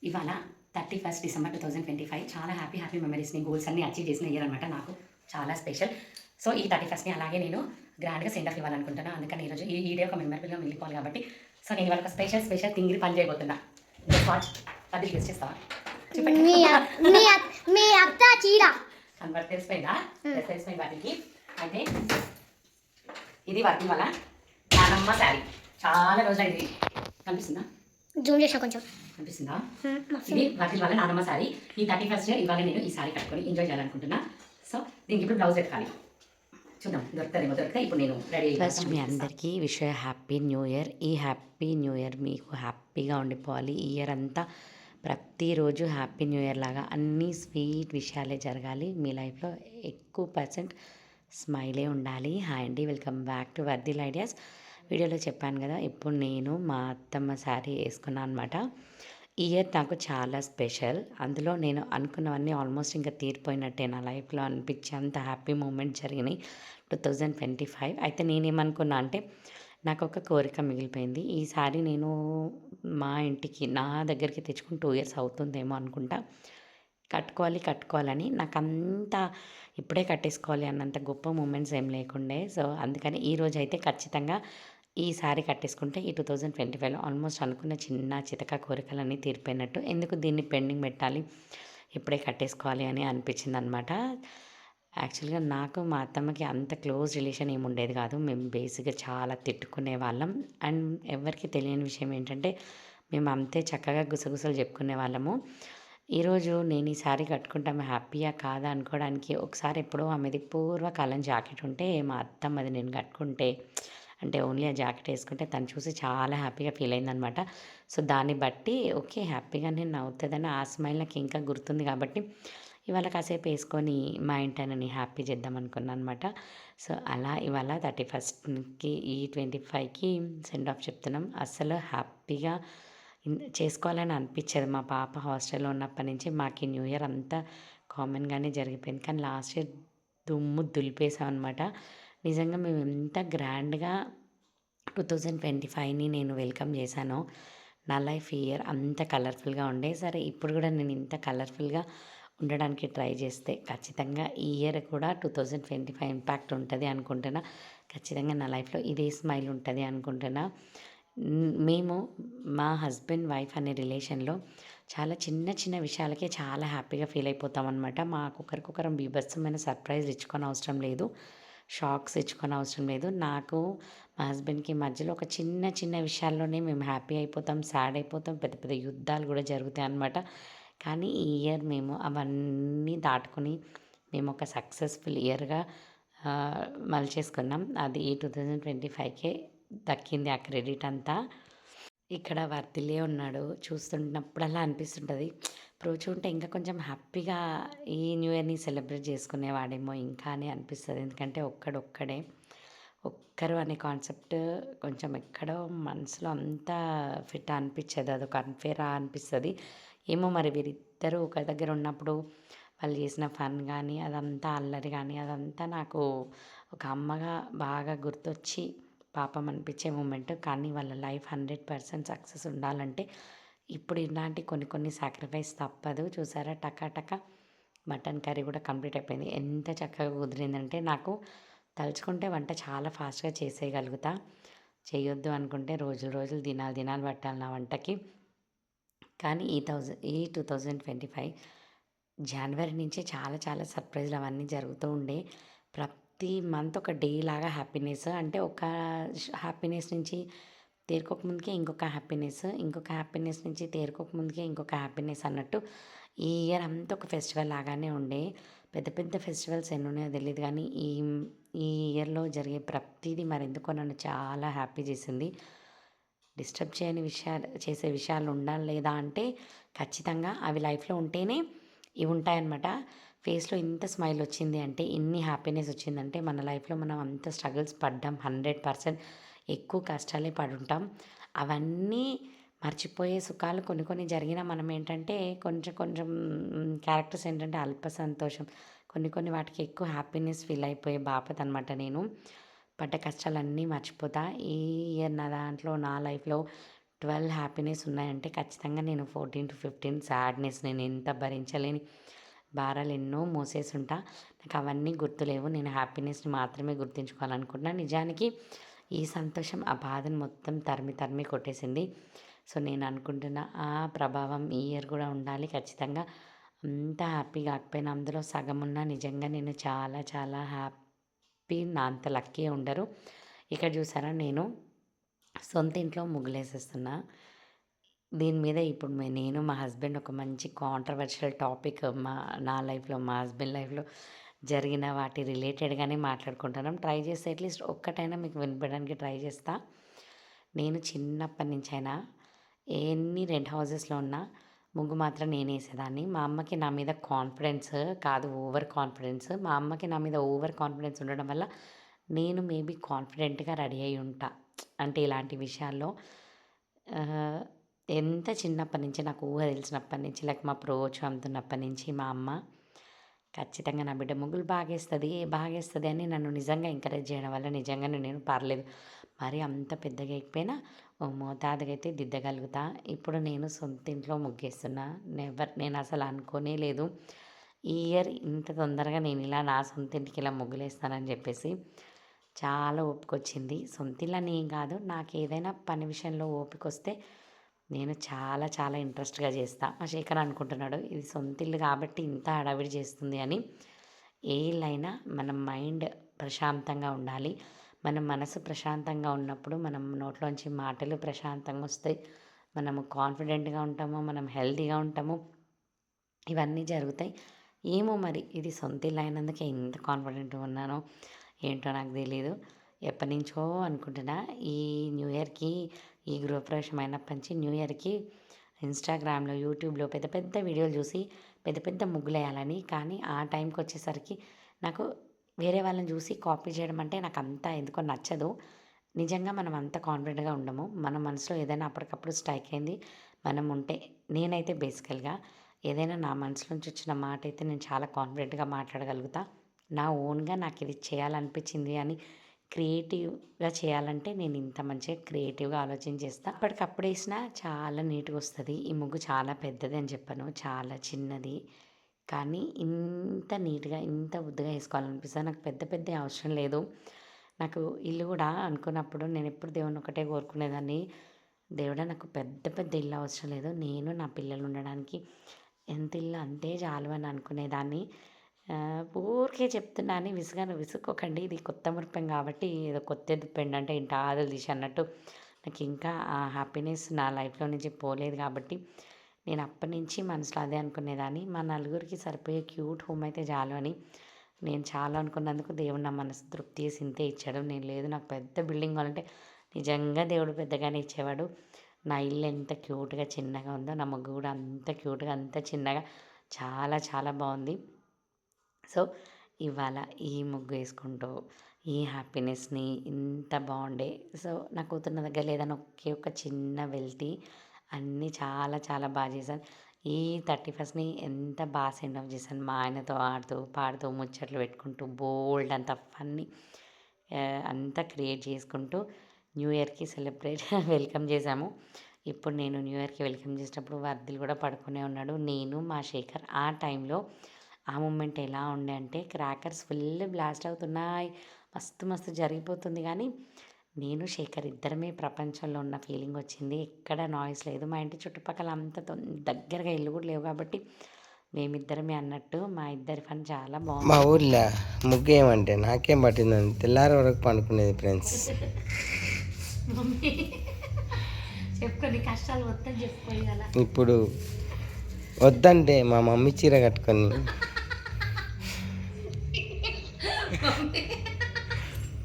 ఇవాళ 31 డిసెంబర్ 2025 చాలా happy మెమరీస్ని goals అన్ని అచీవ్ చేసిన ఇయర్ అనమాట. నాకు చాలా స్పెషల్. సో ఈ 31ని అలాగే నేను గ్రాండ్గా సెండ్ ఆఫ్ ఇవ్వాలనుకుంటున్నాను. అందుకని ఈరోజు ఈ డే ఒక మెమరబుల్గా మిగిలిపోవాలి కాబట్టి సో నేను ఇవాళ ఒక స్పెషల్ థింగ్ని పని చేయబోతున్నా. వాచ్ అది గెస్ట్ చేస్తావా? మీ అత్త చీర అని తెలిసిపోయిందా? తెలిసిపోయింది వాటికి. అయితే ఇది వర్తి వల్ల నానమ్మ శారీ. చాలా రోజులు ఇది కనిపిస్తుందా? జూమ్ చేసా కొంచెం కనిపిస్తుందా? ఇది వాటి వల్ల నానమ్మ శారీ. ఈ 31st ఇవాళ నేను ఈ శారీ కట్టుకొని ఎంజాయ్ చేయాలనుకుంటున్నా. సో దీనికి ఇప్పుడు బ్లౌజ్ ఎత్తుకాలి. చూద్దాం దొరికితే ఇప్పుడు నేను రెడీ. ఫస్ట్ మీ అందరికీ విష్ హ్యాపీ న్యూ ఇయర్. ఈ హ్యాపీ న్యూ ఇయర్ మీకు హ్యాపీగా ఉండిపోవాలి. ఈ ఇయర్ అంతా ప్రతిరోజు హ్యాపీ న్యూ ఇయర్ లాగా అన్ని స్వీట్ విషయాలే జరగాలి. మీ లైఫ్లో ఎక్కువ % స్మైలే ఉండాలి. హాయ్ అండి, వెల్కమ్ బ్యాక్ టు వర్ధిల్ ఐడియాస్. వీడియోలో చెప్పాను కదా, ఇప్పుడు నేను మా అత్తమ్మ శారీ వేసుకున్నాను అనమాట. ఈ ఇయర్ నాకు చాలా స్పెషల్. అందులో నేను అనుకున్నవన్నీ ఆల్మోస్ట్ ఇంకా తీరిపోయినట్టే నా లైఫ్లో అనిపించే అంత హ్యాపీ మూమెంట్ జరిగినాయి 2025. అయితే నేనేమనుకున్నా అంటే, నాకు ఒక కోరిక మిగిలిపోయింది. ఈ శారీ నేను మా ఇంటికి నా దగ్గరికి తెచ్చుకుని 2 ఇయర్స్ అవుతుందేమో అనుకుంటా. కట్టుకోవాలని నాకంత ఇప్పుడే కట్టేసుకోవాలి అన్నంత గొప్ప మూమెంట్స్ ఏం లేకుండే. సో అందుకని ఈరోజు అయితే ఖచ్చితంగా ఈ శారీ కట్టేసుకుంటే ఈ 2025లో ఆల్మోస్ట్ అనుకున్న చిన్న చితక కోరికలన్నీ తీరిపోయినట్టు. ఎందుకు దీన్ని పెండింగ్ పెట్టాలి, ఇప్పుడే కట్టేసుకోవాలి అని అనిపించింది అనమాట. యాక్చువల్గా నాకు మా అత్తమ్మకి అంత క్లోజ్ రిలేషన్ ఏమి ఉండేది కాదు. మేము బేసిక్గా చాలా తిట్టుకునే వాళ్ళం. అండ్ ఎవరికి తెలియని విషయం ఏంటంటే, మేము అంతే చక్కగా గుసగుసలు చెప్పుకునే వాళ్ళము. ఈరోజు నేను ఈ శారీ కట్టుకుంటాము హ్యాపీయా కాదా అనుకోవడానికి ఒకసారి ఎప్పుడో ఆమెది పూర్వకాలం జాకెట్ ఉంటే మా అత్తమ్మది నేను కట్టుకుంటే, అంటే ఓన్లీ ఆ జాకెట్ వేసుకుంటే తను చూసి చాలా హ్యాపీగా ఫీల్ అయిందనమాట. సో దాన్ని బట్టి ఓకే హ్యాపీగా నేను నవ్వుతుందని ఆ స్మైల్ నాకు ఇంకా గుర్తుంది కాబట్టి ఇవాళ కాసేపు వేసుకొని మా ఇంటైనని హ్యాపీ చేద్దాం అనుకున్నాను అనమాట. సో అలా ఇవాళ 31స్ట్కి ఈ 25కి సెండ్ ఆఫ్ చెప్తున్నాం. అస్సలు హ్యాపీగా చేసుకోవాలని అనిపించేది. మా పాప హాస్టల్లో ఉన్నప్పటి నుంచి మాకు ఈ న్యూ ఇయర్ అంతా కామన్గానే జరిగిపోయింది. కానీ లాస్ట్ ఇయర్ దుమ్ము దులిపేసాం అనమాట. నిజంగా మేము ఎంత గ్రాండ్గా 2025ని నేను వెల్కమ్ చేశానో, నా లైఫ్ ఇయర్ అంత కలర్ఫుల్గా ఉండే. సరే ఇప్పుడు కూడా నేను ఇంత కలర్ఫుల్గా ఉండడానికి ట్రై చేస్తే ఖచ్చితంగా ఈ ఇయర్ కూడా 2025 ఇంపాక్ట్ ఉంటుంది అనుకుంటున్నా. ఖచ్చితంగా నా లైఫ్లో ఇదే స్మైల్ ఉంటుంది అనుకుంటున్నా. మేము మా హస్బెండ్ వైఫ్ అనే రిలేషన్లో చాలా చిన్న విషయాలకే చాలా హ్యాపీగా ఫీల్ అయిపోతాం అనమాట. మాకొకరికొకరం బీభత్సమైన సర్ప్రైజ్లు ఇచ్చుకొని అవసరం లేదు, షాక్స్ ఇచ్చుకొని అవసరం లేదు. నాకు మా హస్బెండ్కి మధ్యలో ఒక చిన్న విషయాల్లోనే మేము హ్యాపీ అయిపోతాం, సాడ్ అయిపోతాం, పెద్ద యుద్ధాలు కూడా జరుగుతాయి అన్నమాట. కానీ ఈ ఇయర్ మేము అవన్నీ దాటుకొని మేము ఒక సక్సెస్ఫుల్ ఇయర్గా మలిచేసుకున్నాం. అది ఈ 2025కే దక్కింది ఆ క్రెడిట్ అంతా. ఇక్కడ వర్ధిల్లే ఉన్నాడు. చూస్తున్నప్పుడల్లా అనిపిస్తుంటుంది, ఉంటే ఇంకా కొంచెం హ్యాపీగా ఈ న్యూ ఇయర్ని సెలబ్రేట్ చేసుకునేవాడేమో ఇంకా అని అనిపిస్తుంది. ఎందుకంటే ఒక్కరు అనే కాన్సెప్ట్ కొంచెం ఎక్కడో మనసులో అంతా ఫిట్ అనిపించదు. అదొక అన్ఫేరా అనిపిస్తుంది. ఏమో మరి వీరిద్దరూ ఒక దగ్గర ఉన్నప్పుడు వాళ్ళు చేసిన ఫన్ కానీ అదంతా అల్లరి కానీ అదంతా నాకు ఒక అమ్మగా బాగా గుర్తొచ్చి పాపం అనిపించే మూమెంట్. కానీ వాళ్ళ లైఫ్ 100% సక్సెస్ ఉండాలంటే ఇప్పుడు ఇలాంటి కొన్ని సాక్రిఫైస్ తప్పదు. చూసారా టకా మటన్ కర్రీ కూడా కంప్లీట్ అయిపోయింది. ఎంత చక్కగా కుదిరిందంటే, నాకు తలుచుకుంటే వంట చాలా ఫాస్ట్గా చేసేయగలుగుతా. చేయొద్దు అనుకుంటే రోజులు దినాలు పట్టాలి నా వంటకి. కానీ ఈ 2025 జనవరి నుంచి చాలా సర్ప్రైజ్లు అవన్నీ జరుగుతూ ఉండే. ప్రతి మంత్ ఒక డే లాగా హ్యాపీనెస్. అంటే ఒక హ్యాపీనెస్ నుంచి తేరుకోకముందుకే ఇంకొక హ్యాపీనెస్ నుంచి తేరుకోకముందుకే ఇంకొక హ్యాపీనెస్ అన్నట్టు ఈ ఇయర్ అంతా ఒక ఫెస్టివల్ లాగానే ఉండే. పెద్ద ఫెస్టివల్స్ ఎన్ని ఉన్నాయో తెలియదు కానీ ఈ ఇయర్లో జరిగే ప్రతిదీ మరెందుకో నన్ను చాలా హ్యాపీ చేసింది. డిస్టర్బ్ చేసే విషయాలు ఉండాలి లేదా అంటే ఖచ్చితంగా అవి లైఫ్లో ఉంటేనే ఇవి ఉంటాయన్నమాట. ఫేస్లో ఇంత స్మైల్ వచ్చింది అంటే, ఇన్ని హ్యాపీనెస్ వచ్చిందంటే మన లైఫ్లో మనం అంత స్ట్రగుల్స్ పడ్డాం. 100% ఎక్కువ కష్టాలే పడుంటాం. అవన్నీ మర్చిపోయే సుఖాలు కొన్ని జరిగినా మనం ఏంటంటే కొంచెం క్యారెక్టర్స్ ఏంటంటే అల్ప సంతోషం, కొన్ని వాటికి ఎక్కువ హ్యాపీనెస్ ఫీల్ అయిపోయే బాపత్ అనమాట నేను. పడ్డ కష్టాలన్నీ మర్చిపోతా. ఈ ఇయర్ నా లైఫ్లో 12 హ్యాపీనెస్ ఉన్నాయంటే ఖచ్చితంగా నేను 14-15 సాడ్‌నెస్ నేను ఎంత భరించలేని భారాలు ఎన్నో మోసేసుంటా. నాకు అవన్నీ గుర్తులేవు. నేను హ్యాపీనెస్‌ని మాత్రమే గుర్తుంచుకోవాలనుకుంటున్నా. నిజానికి ఈ సంతోషం ఆ బాధను మొత్తం తరిమి తరిమి కొట్టేసింది. సో, నేను అనుకుంటున్న ఆ ప్రభావం ఈ ఇయర్ కూడా ఉండాలి ఖచ్చితంగా. అంత హ్యాపీ కాకపోయినా అందులో సగం ఉన్నా నిజంగా నేను చాలా చాలా హ్యాపీ. నా అంత లక్కీ ఉండరు. ఇక్కడ చూసారా నేను సొంత ఇంట్లో ముగ్గులేసేస్తున్నా. దీని మీద ఇప్పుడు నేను మా హస్బెండ్ ఒక మంచి కాంట్రవర్షియల్ టాపిక్ నా లైఫ్‌లో, మా హస్బెండ్ లైఫ్‌లో జరిగిన వాటి రిలేటెడ్‌గానే మాట్లాడుకుంటున్నాం. ట్రై చేస్తే అట్‌లీస్ట్ ఒక్కటైనా మీకు వినిపించడానికి ట్రై చేస్తా. నేను చిన్నప్పటి నుంచైనా ఎన్ని రెంట్ హౌసెస్‌లో ఉన్నా ముగ్గు మాత్రం నేనేసేదాన్ని. మా అమ్మకి నా మీద కాన్ఫిడెన్స్ కాదు, ఓవర్ కాన్ఫిడెన్స్. మా అమ్మకి నా మీద ఓవర్ కాన్ఫిడెన్స్ ఉండడం వల్ల నేను మేబీ కాన్ఫిడెంట్‌గా రెడీ అయ్యి ఉంటా. అంటే ఇలాంటి విషయాల్లో ఆహ్, ఎంత చిన్నప్పటి నుంచి నాకు ఊహ తెలిసినప్పటి నుంచి లైక్ మా ప్రోచ్ అమ్ముతున్నప్పటి నుంచి మా అమ్మ ఖచ్చితంగా నా బిడ్డ ముగ్గులు బాగేస్తది అని నన్ను నిజంగా ఎంకరేజ్ చేయడం వల్ల నిజంగానే నేను పర్లేదు మరి అంత పెద్దగా ఎయకపోయినా ఓ మోతాదుగా అయితే దిద్దగలుగుతా. ఇప్పుడు నేను సొంత ఇంట్లో ముగ్గేస్తున్నా. నేను అసలు అనుకోనే లేదు. ఈ ఇయర్ ఇంత తొందరగా నేను ఇలా నా సొంత ఇంటికి ఇలా ముగ్గులేస్తానని చెప్పేసి. చాలా ఓపికొచ్చింది. సొంత ఇల్లని ఏం కాదు. నాకేదైనా పని విషయంలో ఓపికొస్తే నేను చాలా చాలా ఇంట్రెస్ట్‌గా చేస్తా. మా శేఖర్ అనుకుంటున్నాడు ఇది సొంత ఇల్లు కాబట్టి ఇంత హడావిడి చేస్తుంది అని. ఏ ఇల్లైనా మన మైండ్ ప్రశాంతంగా ఉండాలి. మన మనసు ప్రశాంతంగా ఉన్నప్పుడు మనం నోట్లోంచి మాటలు ప్రశాంతంగా వస్తాయి. మనము కాన్ఫిడెంట్‌గా ఉంటాము. మనం హెల్తీగా ఉంటాము. ఇవన్నీ జరుగుతాయి. ఏమో మరి ఇది సొంత ఇల్లు అయినందుకే ఇంత కాన్ఫిడెంట్‌గా ఉన్నానో ఏంటో నాకు తెలీదు. ఎప్పటినుంచో అనుకుంటున్నా ఈ న్యూ ఇయర్‌కి ఈ గృహప్రవేశం అయినప్పటి నుంచి న్యూ ఇయర్‌కి ఇన్‌స్టాగ్రామ్‌లో, యూట్యూబ్‌లో పెద్ద పెద్ద వీడియోలు చూసి పెద్ద పెద్ద ముగ్గులేయాలని. కానీ ఆ టైంకొచ్చేసరికి నాకు వేరే వాళ్ళని చూసి కాపీ చేయడం అంటే నాకంత ఎందుకో నచ్చదు. నిజంగా మనం అంత కాన్ఫిడెంట్‌గా ఉండము. మన మనసులో ఏదైనా అప్పటికప్పుడు స్ట్రైక్ అయింది మనం ఉంటే నేనైతే బేసికల్‌గా ఏదైనా నా మనసులో నుంచి వచ్చిన మాట అయితే నేను చాలా కాన్ఫిడెంట్‌గా మాట్లాడగలుగుతా. నా ఓన్‌గా నాకిది చేయాలనిపించింది అని క్రియేటివ్‌గా చేయాలంటే నేను ఇంత మంచిగా క్రియేటివ్‌గా ఆలోచించి చేస్తా. అప్పటికప్పుడు చాలా నీట్‌గొస్తది. ఈ ముగ్గు చాలా పెద్దది అని చెప్పను. చాలా చిన్నది. కానీ ఇంత నీట్‌గా, ఇంత ముద్దుగా ఏసుకోవాలనిపిస్తది. నాకు పెద్ద పెద్దయి అవసరం లేదు. నాకు ఇల్లు గూడా అనుకున్నప్పుడు నేనెప్పుడు దేవుడిని ఒకటే కోరుకునేదాన్ని. దేవుడా నాకు పెద్ద పెద్ద ఇల్లు అవసరం లేదు. నేను, నా పిల్లలు ఉండడానికి ఎంత ఇల్లు అంతే చాలు అని అనుకునేదాన్ని. ఊరికే చెప్తున్నా అని విసుక్కోకండి. ఇది కొత్త మురిపెం కాబట్టి ఏదో కొత్తది పెండంటే ఇంట ఆదులు తీసి అన్నట్టు నాకింకా ఆ హ్యాపీనెస్ నా లైఫ్‌లో నుంచి పోలేదు కాబట్టి నేను అప్పటినుంచి మనసులో అదే అనుకునేదాన్ని. మా నలుగురికి సరిపోయే క్యూట్ హోమ్ అయితే చాలు అని. నేను చాలా అనుకున్నందుకు దేవుడు నా మనసు తృప్తి చేసి ఇంతే ఇచ్చాడు. నేను లేదు నాకు పెద్ద బిల్డింగ్ కావాలంటే నిజంగా దేవుడు పెద్దగానే ఇచ్చేవాడు. నా ఇల్లు ఎంత క్యూట్‌గా చిన్నగా ఉందో నా ముగ్గు కూడా అంత క్యూట్‌గా, అంత చిన్నగా చాలా చాలా బావుంది. సో, ఇవాళ ఈ ముగ్గు వేసుకుంటూ ఈ హ్యాపీనెస్‌ని ఇంత బాగుండే సో, నా కూతురు నా దగ్గర లేదని ఒకే ఒక చిన్న వెళ్తి అన్నీ చాలా చాలా బాగా చేశాను. ఈ 31స్ట్‌ని ఎంత బాగా సెండ్ ఆఫ్ చేశాను. మా ఆయనతో ఆడుతూ, పాడుతూ, ముచ్చట్లు పెట్టుకుంటూ బోలెడంత అంత ఫన్నీ అంతా క్రియేట్ చేసుకుంటూ న్యూ ఇయర్‌కి సెలబ్రేట్ వెల్కమ్ చేశాము. ఇప్పుడు నేను న్యూ ఇయర్‌కి వెల్కమ్ చేసేటప్పుడు వర్ధిల్ కూడా పడుకునే ఉన్నాడు. నేను, మా శేఖర్ ఆ టైంలో ఆ మూమెంట్ ఎలా ఉండే అంటే క్రాకర్స్ ఫుల్ బ్లాస్ట్ అవుతున్నాయి. మస్తు మస్తు జరిగిపోతుంది కానీ నేను శేఖర్ ఇద్దరమే ప్రపంచంలో ఉన్న ఫీలింగ్ వచ్చింది. ఎక్కడ నాయిస్ లేదు. మా ఇంటి చుట్టుపక్కల అంత దగ్గరగా ఇల్లు కూడా లేవు కాబట్టి మేమిద్దరమే అన్నట్టు మా ఇద్దరి ఫన్ చాలా మా బాగుంది. ఊర్లో ముగ్గు ఏమంటే నాకేం పట్టిందని తెల్లారి వరకు పండుకునేది ఫ్రెండ్స్. చెప్పుకొని కష్టాలు మొత్తం చెప్పుకోవాలి కదా. ఇప్పుడు వద్దంటే మా మమ్మీ చీర కట్టుకొని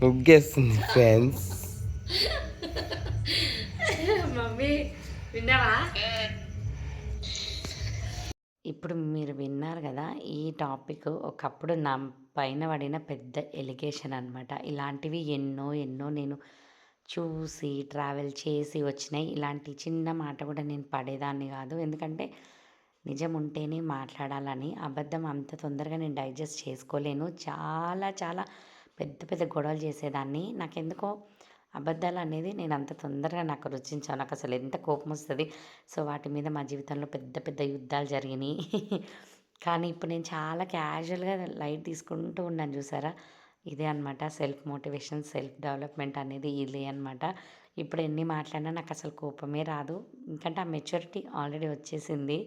ముగ్గేస్తుంది ఫ్రెండ్స్. మమ్మీ విన్నావా? ఇప్పుడు మీరు విన్నారు కదా ఈ టాపిక్ ఒకప్పుడు నా పైన పడిన పెద్ద ఎలిగేషన్ అనమాట. ఇలాంటివి ఎన్నో ఎన్నో నేను చూసి ట్రావెల్ చేసి వచ్చినాయి. ఇలాంటి చిన్న మాట కూడా నేను పడేదాన్ని కాదు. ఎందుకంటే నిజం ఉంటేనే మాట్లాడాలని. అబద్ధం అంత తొందరగా నేను డైజెస్ట్ చేసుకోలేను. చాలా చాలా పెద్ద పెద్ద గొడవలు చేసేదాన్ని. నాకెందుకో అబద్ధాలు అనేది నేను అంత తొందరగా నాకు రుచించాను. నాకు అసలు ఎంత కోపం వస్తుంది. సో వాటి మీద మా జీవితంలో పెద్ద పెద్ద యుద్ధాలు జరిగినాయి. కానీ ఇప్పుడు నేను చాలా క్యాజువల్గా లైట్ తీసుకుంటూ ఉన్నాను చూసారా. ఇదే అనమాట సెల్ఫ్ మోటివేషన్, సెల్ఫ్ డెవలప్మెంట్ అనేది ఇదే అనమాట. ఇప్పుడు ఎన్ని మాట్లాడినా నాకు అసలు కోపమే రాదు. ఎందుకంటే ఆ మెచ్యూరిటీ ఆల్రెడీ వచ్చేసింది.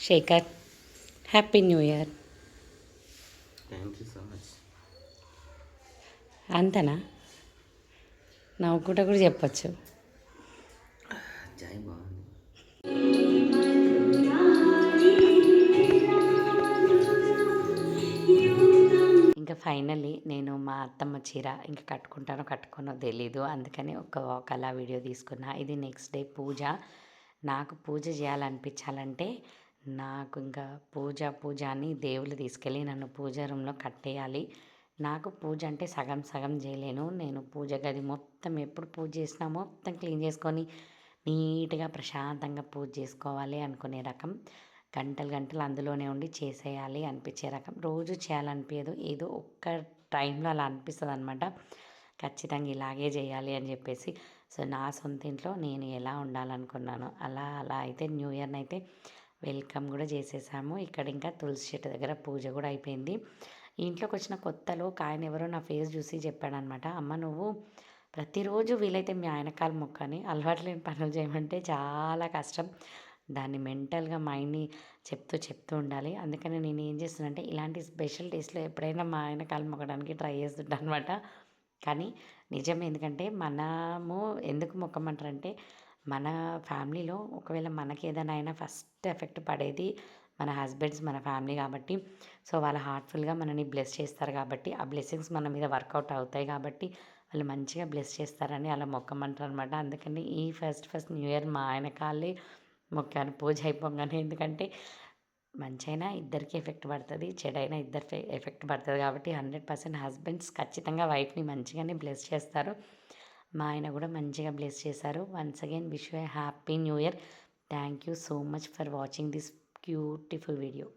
Shekhar, happy new year. Thank you so much. అంతనా? నవ్వుకుంటా కూడా చెప్పచ్చు. జై బాగుంది. ఇంకా ఫైనల్లీ నేను మా అత్తమ్మ చీర ఇంకా కట్టుకోనో తెలీదు. అందుకని ఒక వాక్ అలా వీడియో తీసుకున్నా. ఇది నెక్స్ట్ డే పూజ. నాకు పూజ చేయాలనిపించాలంటే నాకు ఇంకా పూజ అని దేవుళ్ళు తీసుకెళ్ళి నన్ను పూజ రూమ్లో కట్టేయాలి. నాకు పూజ అంటే సగం సగం చేయలేను. నేను పూజ గది మొత్తం ఎప్పుడు పూజ చేసినా మొత్తం క్లీన్ చేసుకొని నీట్గా ప్రశాంతంగా పూజ చేసుకోవాలి అనుకునే రకం. గంటలు అందులోనే ఉండి చేసేయాలి అనిపించే రకం. రోజు చేయాలనిపించదు, ఏదో ఒక్క టైంలో అలా అనిపిస్తుంది అనమాట. ఖచ్చితంగా ఇలాగే చేయాలి అని చెప్పేసి. సో నా సొంత ఇంట్లో నేను ఎలా ఉండాలనుకున్నానో అలా అయితే న్యూ ఇయర్ని అయితే వెల్కమ్ కూడా చేసేసాము. ఇక్కడ ఇంకా తులసి చెట్టు దగ్గర పూజ కూడా అయిపోయింది. ఇంట్లోకి వచ్చిన కొత్తలో ఒక ఆయన ఎవరో నా ఫేస్ చూసి చెప్పాడనమాట, అమ్మ నువ్వు ప్రతిరోజు వీలైతే మీ ఆయన కాలు మొక్కని అలవాటు లేని పనులు చేయమంటే చాలా కష్టం. దాన్ని మెంటల్గా మైండ్ని చెప్తూ ఉండాలి. అందుకని నేను ఏం చేస్తున్నానంటే ఇలాంటి స్పెషల్ డేస్లో ఎప్పుడైనా మా ఆయన కాలు మొక్కడానికి ట్రై చేస్తుంటాను అనమాట. కానీ నిజం, ఎందుకంటే మనము ఎందుకు మొక్కమంటారంటే మన ఫ్యామిలీలో ఒకవేళ మనకి ఏదైనా అయినా ఫస్ట్ ఎఫెక్ట్ పడేది మన హస్బెండ్స్, మన ఫ్యామిలీ కాబట్టి. సో వాళ్ళు హార్ట్ఫుల్గా మనని బ్లెస్ చేస్తారు కాబట్టి ఆ బ్లెస్సింగ్స్ మన మీద వర్కౌట్ అవుతాయి కాబట్టి వాళ్ళు మంచిగా బ్లెస్ చేస్తారని అలా మొక్కమంటారు అనమాట. అందుకని ఈ ఫస్ట్ న్యూ ఇయర్ మా ఆయన కాళ్ళే మొక్కాను పూజ అయిపోగానే. ఎందుకంటే మంచైనా ఇద్దరికి ఎఫెక్ట్ పడుతుంది, చెడైనా ఇద్దరికి ఎఫెక్ట్ పడుతుంది కాబట్టి 100% హస్బెండ్స్ ఖచ్చితంగా వైఫ్ని మంచిగానే బ్లెస్ చేస్తారు. మా ఆయన కూడా మంచిగా బ్లెస్ చేశారు. Once again wish you happy new year. Thank you so much for watching this beautiful video.